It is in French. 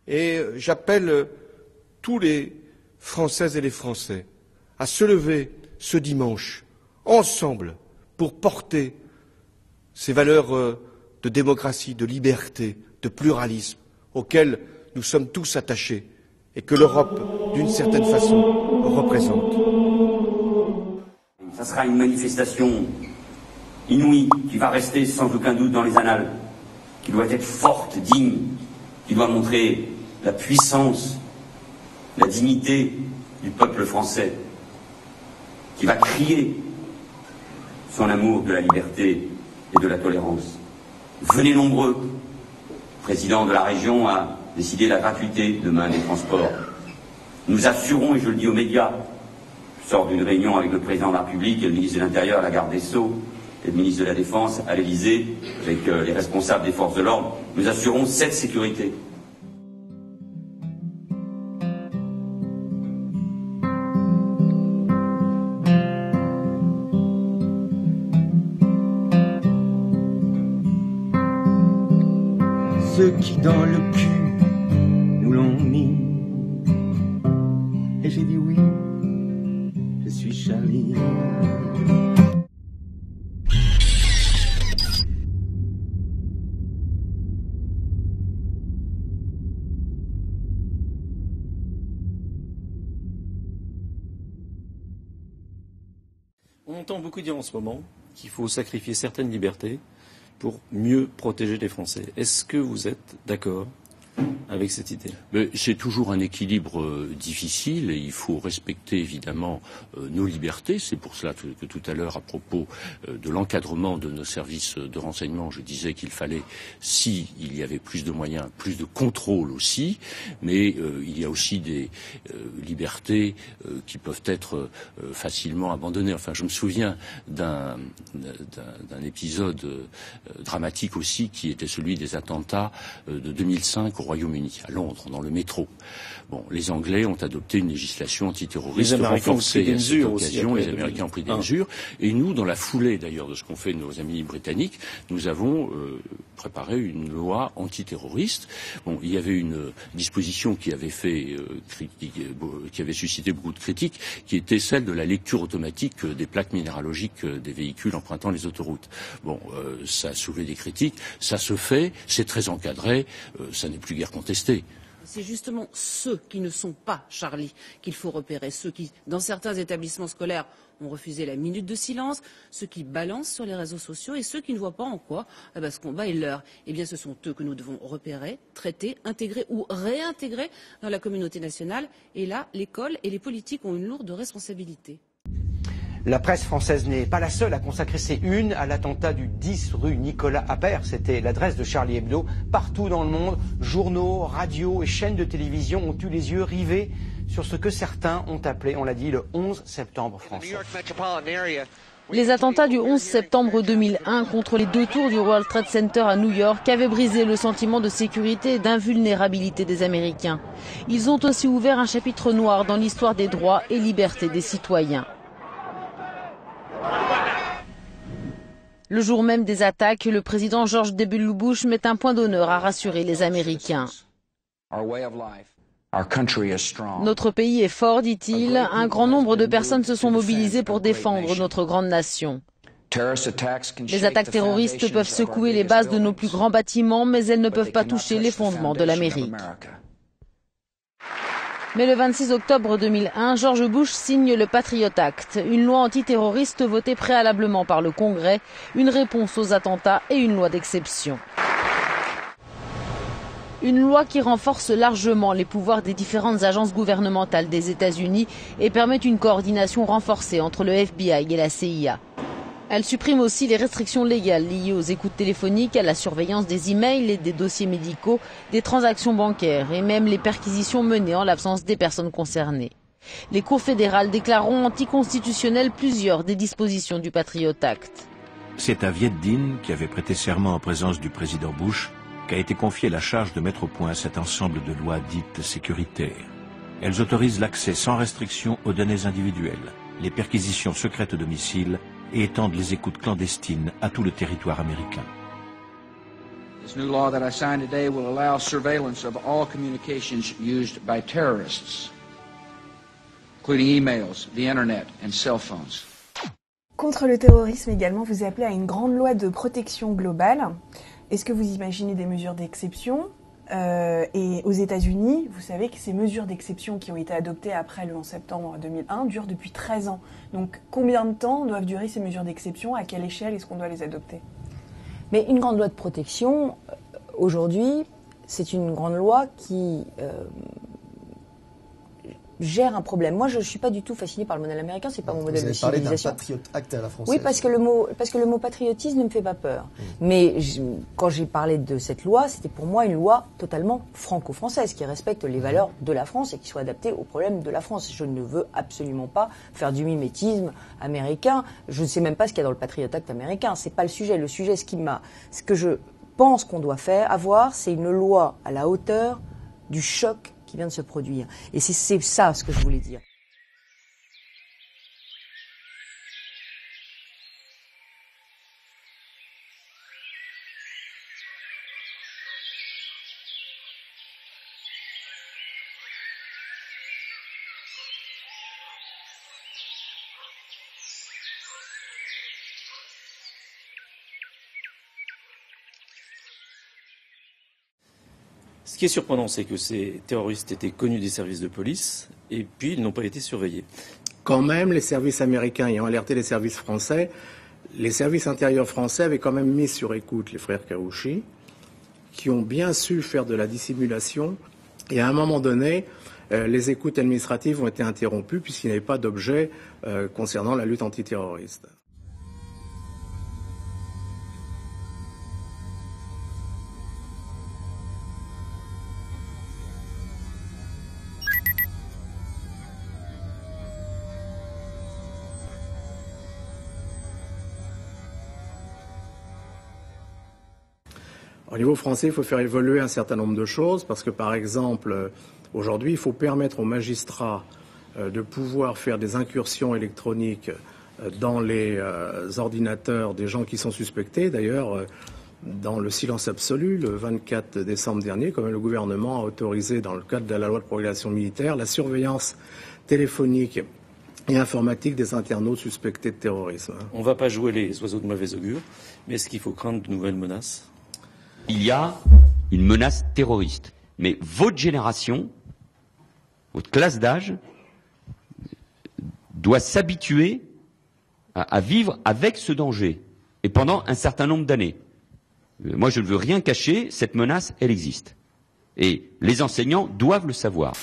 Et j'appelle tous les Françaises et les Français à se lever ce dimanche, ensemble, pour porter ces valeurs de démocratie, de liberté, de pluralisme, auxquelles nous sommes tous attachés et que l'Europe, d'une certaine façon, représente. Ça sera une manifestation inouïe qui va rester sans aucun doute dans les annales, qui doit être forte, digne, qui doit montrer la puissance, la dignité du peuple français, qui va crier son amour de la liberté et de la tolérance. Venez nombreux. Le président de la région a décidé la gratuité demain des transports. Nous assurons, et je le dis aux médias, je sors d'une réunion avec le président de la République et le ministre de l'Intérieur, la garde des Sceaux, et le ministre de la Défense à l'Élysée, avec les responsables des forces de l'ordre, nous assurons cette sécurité. Ceux qui dans le cul nous l'ont mis. Et j'ai dit oui, je suis Charlie. On entend beaucoup dire en ce moment qu'il faut sacrifier certaines libertés pour mieux protéger les Français. Est-ce que vous êtes d'accord avec cette idée? C'est toujours un équilibre difficile et il faut respecter évidemment nos libertés. C'est pour cela que tout à l'heure, à propos de l'encadrement de nos services de renseignement, je disais qu'il fallait, si il y avait plus de moyens, plus de contrôle aussi, mais il y a aussi des libertés qui peuvent être facilement abandonnées. Enfin, je me souviens d'un épisode dramatique aussi qui était celui des attentats de 2005 au Royaume-Uni, à Londres, dans le métro. Bon, les Anglais ont adopté une législation antiterroriste renforcée à cette occasion. Les Américains ont pris des mesures. Et nous, dans la foulée d'ailleurs de ce qu'ont fait nos amis britanniques, nous avons préparé une loi antiterroriste. Bon, il y avait une disposition qui avait qui avait suscité beaucoup de critiques, qui était celle de la lecture automatique des plaques minéralogiques des véhicules empruntant les autoroutes. Bon, ça a soulevé des critiques. Ça se fait, c'est très encadré, ça n'est plus guère contesté. C'est justement ceux qui ne sont pas Charlie qu'il faut repérer, ceux qui, dans certains établissements scolaires, ont refusé la minute de silence, ceux qui balancent sur les réseaux sociaux et ceux qui ne voient pas en quoi ce combat est leur. Eh bien, ce sont eux que nous devons repérer, traiter, intégrer ou réintégrer dans la communauté nationale. Et là, l'école et les politiques ont une lourde responsabilité. La presse française n'est pas la seule à consacrer ses unes à l'attentat du 10 rue Nicolas Appert. C'était l'adresse de Charlie Hebdo. Partout dans le monde, journaux, radios et chaînes de télévision ont eu les yeux rivés sur ce que certains ont appelé, on l'a dit, le 11 septembre français. Les attentats du 11 septembre 2001 contre les 2 tours du World Trade Center à New York avaient brisé le sentiment de sécurité et d'invulnérabilité des Américains. Ils ont aussi ouvert un chapitre noir dans l'histoire des droits et libertés des citoyens. Le jour même des attaques, le président George W. Bush met un point d'honneur à rassurer les Américains. Notre pays est fort, dit-il. Un grand nombre de personnes se sont mobilisées pour défendre notre grande nation. Les attaques terroristes peuvent secouer les bases de nos plus grands bâtiments, mais elles ne peuvent pas toucher les fondements de l'Amérique. Mais le 26 octobre 2001, George Bush signe le Patriot Act, une loi antiterroriste votée préalablement par le Congrès, une réponse aux attentats et une loi d'exception. Une loi qui renforce largement les pouvoirs des différentes agences gouvernementales des États-Unis et permet une coordination renforcée entre le FBI et la CIA. Elle supprime aussi les restrictions légales liées aux écoutes téléphoniques, à la surveillance des emails et des dossiers médicaux, des transactions bancaires et même les perquisitions menées en l'absence des personnes concernées. Les cours fédérales déclareront anticonstitutionnelles plusieurs des dispositions du Patriot Act. C'est à Viet Dinh, qui avait prêté serment en présence du président Bush, qu'a été confiée la charge de mettre au point cet ensemble de lois dites sécuritaires. Elles autorisent l'accès sans restriction aux données individuelles, les perquisitions secrètes au domicile et étendent les écoutes clandestines à tout le territoire américain. This new law that I signed today will allow surveillance of all communications used by terrorists, including emails, the internet and cell phones. Contre le terrorisme également, vous appelez à une grande loi de protection globale. Est-ce que vous imaginez des mesures d'exception et aux États-Unis, vous savez que ces mesures d'exception qui ont été adoptées après le 11 septembre 2001 durent depuis 13 ans. Donc combien de temps doivent durer ces mesures d'exception? À quelle échelle est-ce qu'on doit les adopter? Mais une grande loi de protection, aujourd'hui, c'est une grande loi qui gère un problème. Moi, je ne suis pas du tout fascinée par le modèle américain, c'est pas mon modèle de civilisation. Vous avez parlé d'un Patriot Act à la française. Oui, parce que le mot patriotisme ne me fait pas peur. Mais quand j'ai parlé de cette loi, c'était pour moi une loi totalement franco-française, qui respecte les valeurs de la France et qui soit adaptée aux problèmes de la France. Je ne veux absolument pas faire du mimétisme américain. Je ne sais même pas ce qu'il y a dans le Patriot Act américain. C'est pas le sujet. Le sujet, ce que je pense qu'on doit avoir, c'est une loi à la hauteur du choc qui vient de se produire. Et c'est ça ce que je voulais dire. Ce qui est surprenant, c'est que ces terroristes étaient connus des services de police et puis ils n'ont pas été surveillés. Quand même, les services américains ayant alerté les services français, les services intérieurs français avaient quand même mis sur écoute les frères Karouchi, qui ont bien su faire de la dissimulation. Et à un moment donné, les écoutes administratives ont été interrompues puisqu'il n'y avait pas d'objet concernant la lutte antiterroriste. Au niveau français, il faut faire évoluer un certain nombre de choses parce que, par exemple, aujourd'hui, il faut permettre aux magistrats de pouvoir faire des incursions électroniques dans les ordinateurs des gens qui sont suspectés. D'ailleurs, dans le silence absolu, le 24 décembre dernier, quand même le gouvernement a autorisé, dans le cadre de la loi de programmation militaire, la surveillance téléphonique et informatique des internautes suspectés de terrorisme. On ne va pas jouer les oiseaux de mauvais augure, mais est-ce qu'il faut craindre de nouvelles menaces ? Il y a une menace terroriste. Mais votre génération, votre classe d'âge, doit s'habituer à vivre avec ce danger. Et pendant un certain nombre d'années. Moi, je ne veux rien cacher, cette menace, elle existe. Et les enseignants doivent le savoir.